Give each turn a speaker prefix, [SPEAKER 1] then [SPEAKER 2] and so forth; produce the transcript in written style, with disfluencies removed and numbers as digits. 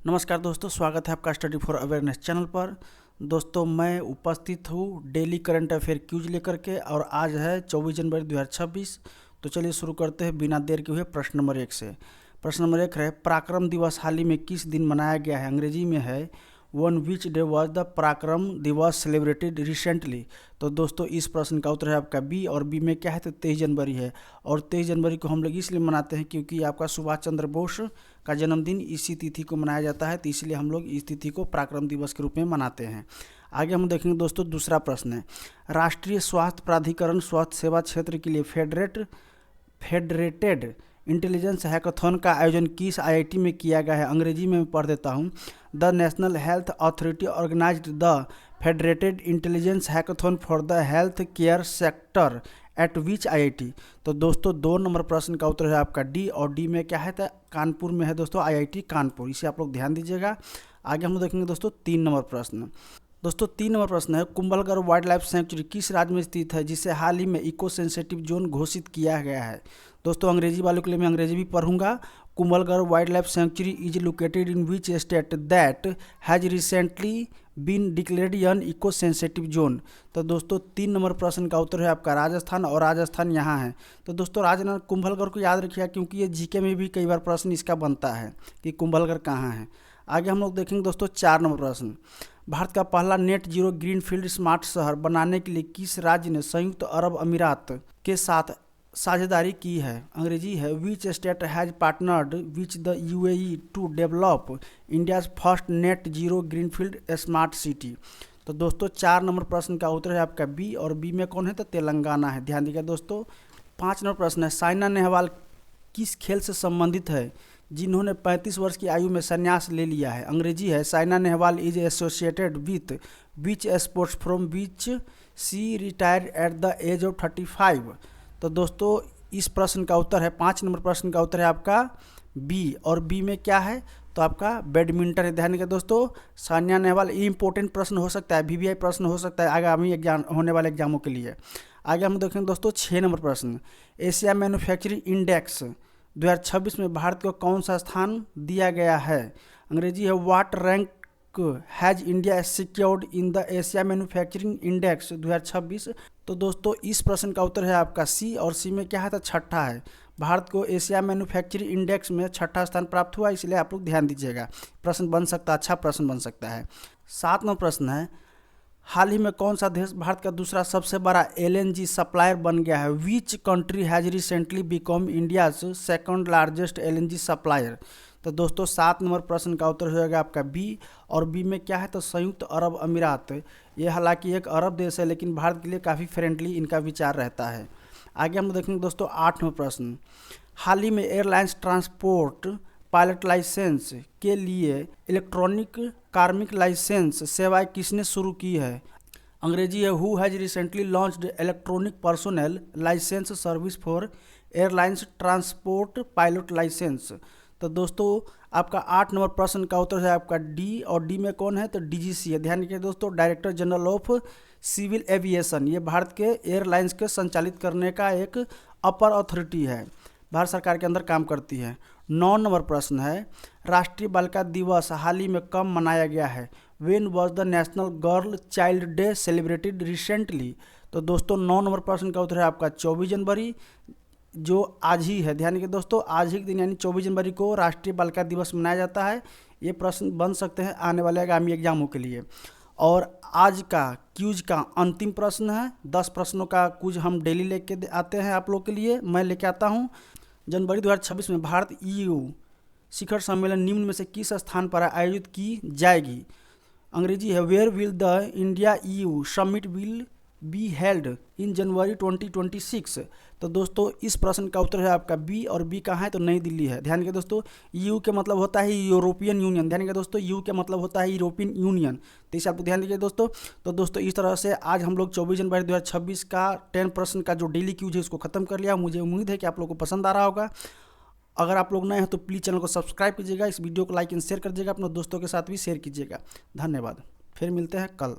[SPEAKER 1] नमस्कार दोस्तों, स्वागत है आपका स्टडी फॉर अवेयरनेस चैनल पर। दोस्तों मैं उपस्थित हूँ डेली करंट अफेयर क्यूज लेकर के और आज है 24 जनवरी 2026। तो चलिए शुरू करते हैं बिना देर के हुए प्रश्न नंबर 1 से। प्रश्न नंबर 1 है, पराक्रम दिवस हाल ही में किस दिन मनाया गया है? अंग्रेजी में है one which day was the पराक्रम दिवस सेलिब्रेटेड रिसेंटली। तो दोस्तों इस प्रश्न का उत्तर है आपका बी, और बी में क्या है तो 23 जनवरी है। और 23 जनवरी को हम लोग इसलिए मनाते हैं क्योंकि आपका सुभाष चंद्र बोस का जन्मदिन इसी तिथि को मनाया जाता है, तो इसलिए हम लोग इस तिथि को पराक्रम दिवस के रूप में मनाते हैं। आगे हम देखेंगे दोस्तों, दूसरा प्रश्न है, राष्ट्रीय स्वास्थ्य प्राधिकरण स्वास्थ्य सेवा क्षेत्र के लिए फेडरेटेड इंटेलिजेंस हैकाथॉन का आयोजन किस आईआईटी में किया गया है? अंग्रेजी में पढ़ देता हूँ। The National Health Authority organised the federated intelligence hackathon for the health care sector at which IIT. तो दोस्तों 2 नंबर प्रश्न का उत्तर है आपका डी, और डी में क्या है तो कानपुर में है दोस्तों, आईआईटी कानपुर, इसे आप लोग ध्यान दीजिएगा। आगे हम लोग देखेंगे दोस्तों 3 नंबर प्रश्न। दोस्तों 3 नंबर प्रश्न है, कुंभलगढ़ वाइल्ड लाइफ सेंचुरी किस राज्य में स्थित है जिसे हाल ही में इको सेंसिटिव जोन घोषित किया गया है? दोस्तों अंग्रेजी वालों के लिए मैं अंग्रेजी भी पढ़ूंगा। Kumbhalgarh wildlife sanctuary is located in which state that has recently been declared an eco sensitive zone. तो दोस्तों 3 नंबर प्रश्न का उत्तर है आपका राजस्थान, और राजस्थान यहाँ है। तो दोस्तों राजस्थान कुंभलगढ़ को याद रखिएगा क्योंकि ये जीके में भी कई बार प्रश्न इसका बनता है कि कुंभलगढ़ कहाँ है। आगे हम लोग देखेंगे दोस्तों 4 नंबर प्रश्न, भारत का पहला नेट जीरो ग्रीनफील्ड स्मार्ट शहर बनाने के लिए किस राज्य ने संयुक्त अरब अमीरात के साथ साझेदारी की है? अंग्रेजी है which state has partnered which the UAE to develop India's first net zero greenfield smart city. तो दोस्तों 4 नंबर प्रश्न का उत्तर है आपका बी, और बी में कौन है तो तेलंगाना है, ध्यान दीजिएगा दोस्तों। 5 नंबर प्रश्न है, साइना नेहवाल किस खेल से संबंधित है जिन्होंने 35 वर्ष की आयु में संन्यास ले लिया है? अंग्रेजी है Saina Nehwal is associated with which sports from which she retired at the age of 35। तो दोस्तों इस प्रश्न का उत्तर है 5 नंबर प्रश्न का उत्तर है आपका बी, और बी में क्या है तो आपका बैडमिंटन है, ध्यान दीजिएगा दोस्तों। सानिया नेहवाल, ये इंपॉर्टेंट प्रश्न हो सकता है, वीवीआई प्रश्न हो सकता है आगामी एग्जाम होने वाले एग्जामों के लिए। आगे हम देखेंगे दोस्तों 6 नंबर प्रश्न, एशिया मैन्युफैक्चरिंग इंडेक्स 2026 में भारत को कौन सा स्थान दिया गया है? अंग्रेजी है what rank has India secured in the Asia manufacturing index 2026। तो दोस्तों इस प्रश्न का उत्तर है आपका सी, और सी में क्या है तो छठा है। भारत को एशिया मैन्युफैक्चरिंग इंडेक्स में छठा स्थान प्राप्त हुआ, इसलिए आप लोग ध्यान दीजिएगा, प्रश्न बन सकता है, अच्छा प्रश्न बन सकता है। 7 नंबर प्रश्न है, हाल ही में कौन सा देश भारत का दूसरा सबसे बड़ा एलएनजी सप्लायर बन गया है? Which country has recently become India's second largest LNG supplier. तो दोस्तों 7 नंबर प्रश्न का उत्तर हो जाएगा आपका बी, और बी में क्या है तो संयुक्त अरब अमीरात। ये हालांकि एक अरब देश है लेकिन भारत के लिए काफ़ी फ्रेंडली इनका विचार रहता है। आगे हम देखेंगे दोस्तों 8 नंबर प्रश्न, हाल ही में एयरलाइंस ट्रांसपोर्ट पायलट लाइसेंस के लिए इलेक्ट्रॉनिक कार्मिक लाइसेंस सेवाएं किसने शुरू की है? अंग्रेजी है who has recently launched electronic personnel licence service for airlines transport pilot licence. तो दोस्तों आपका 8 नंबर प्रश्न का उत्तर है आपका डी, और डी में कौन है तो डीजीसी है, ध्यान रखिए दोस्तों, Director General of Civil Aviation. ये भारत के एयरलाइंस के संचालित करने का एक अपर अथॉरिटी है, भारत सरकार के अंदर काम करती है। 9 नंबर प्रश्न है, राष्ट्रीय बालिका दिवस हाल ही में कब मनाया गया है? When was the national girl child day celebrated recently. तो दोस्तों 9 नंबर प्रश्न का उत्तर है आपका 24 जनवरी, जो आज ही है, ध्यान रखिए दोस्तों, आज ही के दिन यानी 24 जनवरी को राष्ट्रीय बालिका दिवस मनाया जाता है। ये प्रश्न बन सकते हैं आने वाले आगामी एग्जामों के लिए। और आज का क्यूज का अंतिम प्रश्न है, 10 प्रश्नों का क्यूज हम डेली लेके आते हैं आप लोग के लिए, मैं लेके आता हूँ। जनवरी 2026 में भारत ईयू शिखर सम्मेलन निम्न में से किस स्थान पर आयोजित की जाएगी? अंग्रेजी है where will the India EU summit will be held in January 2026। तो दोस्तों इस प्रश्न का उत्तर है आपका बी, और बी कहाँ है तो नई दिल्ली है, ध्यान रखिए दोस्तों। यू के मतलब होता है यूरोपियन यूनियन, ध्यान रखिए दोस्तों, यू के मतलब होता है यूरोपियन यूनियन, तो इसे आपको ध्यान दीजिए दोस्तों। तो दोस्तों इस तरह से आज हम लोग 24 जनवरी 2026 का 10 प्रश्न का जो डेली क्यूज है उसको खत्म कर लिया। मुझे उम्मीद है कि आप लोग को पसंद आ रहा होगा। अगर आप लोग नए हैं तो प्लीज़ चैनल को सब्सक्राइब कीजिएगा, इस वीडियो को लाइक एंड शेयर कर दीजिएगा, अपने दोस्तों के साथ भी शेयर कीजिएगा। धन्यवाद, फिर मिलते हैं कल।